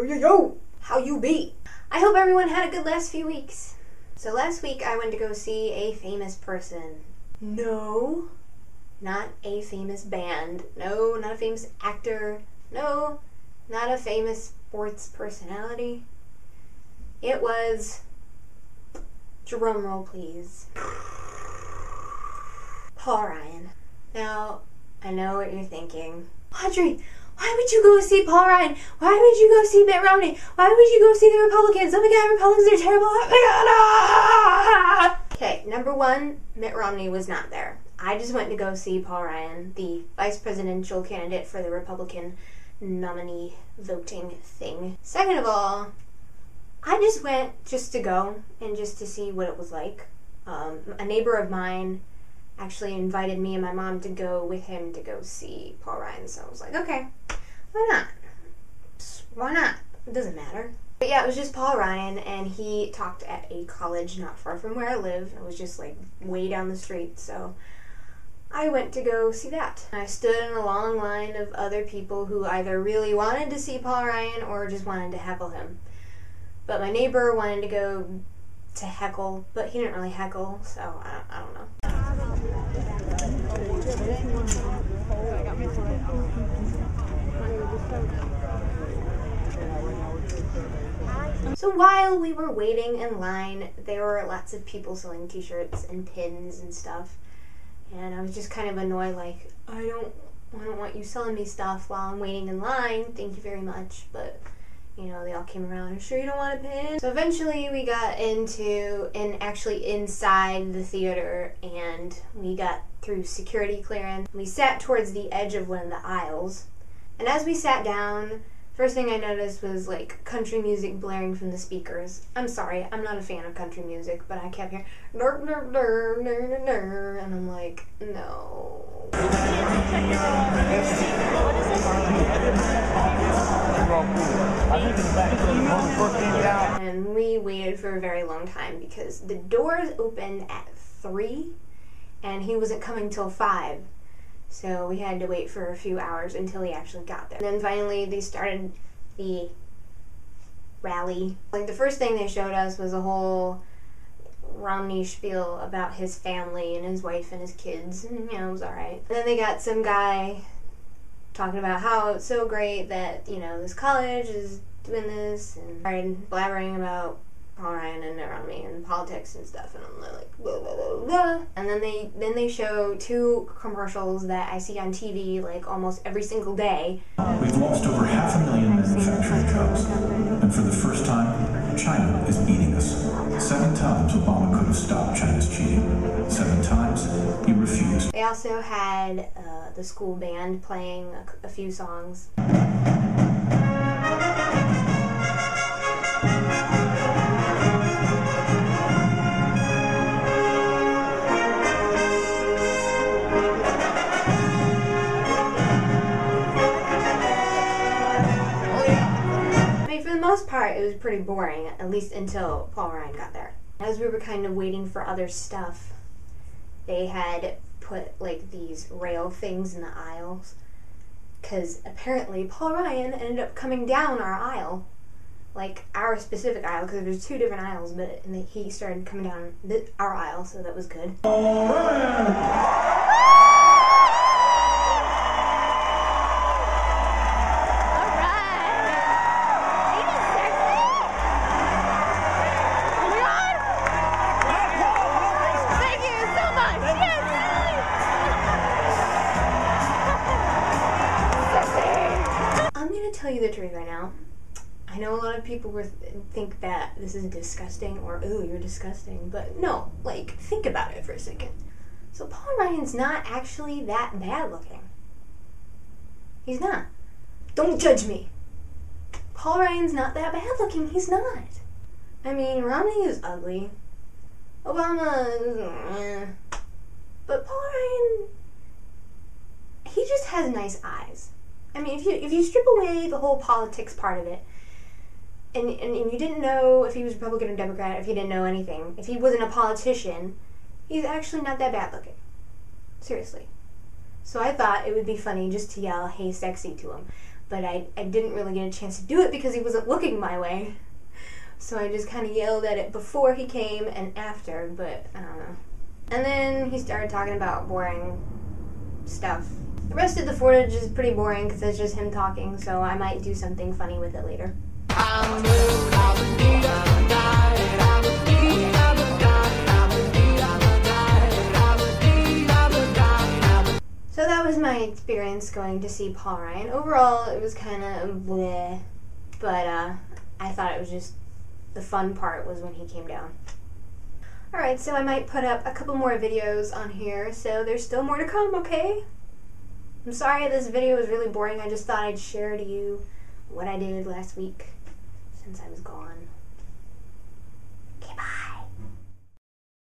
Yo, how you be? I hope everyone had a good last few weeks. So last week I went to go see a famous person. No, not a famous band. No, not a famous actor. No, not a famous sports personality. It was, drumroll please, Paul Ryan. Now, I know what you're thinking. Audrey, why would you go see Paul Ryan? Why would you go see Mitt Romney? Why would you go see the Republicans? Oh my god, Republicans are terrible. Oh my god, ah! Okay, number one, Mitt Romney was not there. I just went to go see Paul Ryan, the vice presidential candidate for the Republican nominee voting thing. Second of all, I just went just to go and just to see what it was like. A neighbor of mine actually invited me and my mom to go with him to go see Paul Ryan, so I was like, okay, why not? Why not? It doesn't matter. But yeah, it was just Paul Ryan, and he talked at a college not far from where I live. It was just like way down the street, so I went to go see that. I stood in a long line of other people who either really wanted to see Paul Ryan or just wanted to heckle him. But my neighbor wanted to go to heckle, but he didn't really heckle, so I don't know. So while we were waiting in line, there were lots of people selling t-shirts and pins and stuff, and I was just kind of annoyed, like, I don't want you selling me stuff while I'm waiting in line, thank you very much, but you know, they all came around, "Are you sure you don't want a pin?" So eventually we got actually inside the theater, and we got through security clearance. We sat towards the edge of one of the aisles, and as we sat down, first thing I noticed was like country music blaring from the speakers. I'm sorry, I'm not a fan of country music, but I kept hearing "dur, dur, dur, dur, dur, dur," and I'm like, no. And we waited for a very long time because the doors opened at 3 and he wasn't coming till 5. So we had to wait for a few hours until he actually got there. And then finally they started the rally. Like the first thing they showed us was a whole Romney spiel about his family and his wife and his kids, and you know, it was alright. Then they got some guy talking about how it's so great that, you know, this college is doing this, and started blabbering about Paul Ryan and Mitt Romney and politics and stuff, and I'm like, blah, blah, blah, blah. And then they show 2 commercials that I see on TV like almost every single day. We've lost over 500,000 manufacturing jobs, and for the first time, China is beating us. 7 times Obama could have stopped China's cheating. 7 times he refused. They also had the school band playing a few songs. For the most part, it was pretty boring, at least until Paul Ryan got there. As we were kind of waiting for other stuff, they had put like these rail things in the aisles, because apparently Paul Ryan ended up coming down our aisle, like our specific aisle, because there's 2 different aisles, but he started coming down our aisle, so that was good. Paul Ryan! Tell you the truth right now. I know a lot of people think that this is disgusting or, ooh, you're disgusting, but no, like, think about it for a second. So Paul Ryan's not actually that bad looking. He's not. Don't judge me. Paul Ryan's not that bad looking. He's not. I mean, Romney is ugly. Obama is, but Paul Ryan, he just has nice eyes. I mean, if you strip away the whole politics part of it, and you didn't know if he was Republican or Democrat, if you didn't know anything, if he wasn't a politician, he's actually not that bad looking. Seriously. So I thought it would be funny just to yell, "Hey, sexy," to him. but I didn't really get a chance to do it because he wasn't looking my way. So I just kind of yelled at it before he came and after, but I don't know. And then he started talking about boring stuff. The rest of the footage is pretty boring because it's just him talking, so I might do something funny with it later. So that was my experience going to see Paul Ryan. Overall, it was kind of bleh, but I thought it was just, the fun part was when he came down. Alright, so I might put up a couple more videos on here, so there's still more to come, okay? I'm sorry this video was really boring. I just thought I'd share to you what I did last week since I was gone.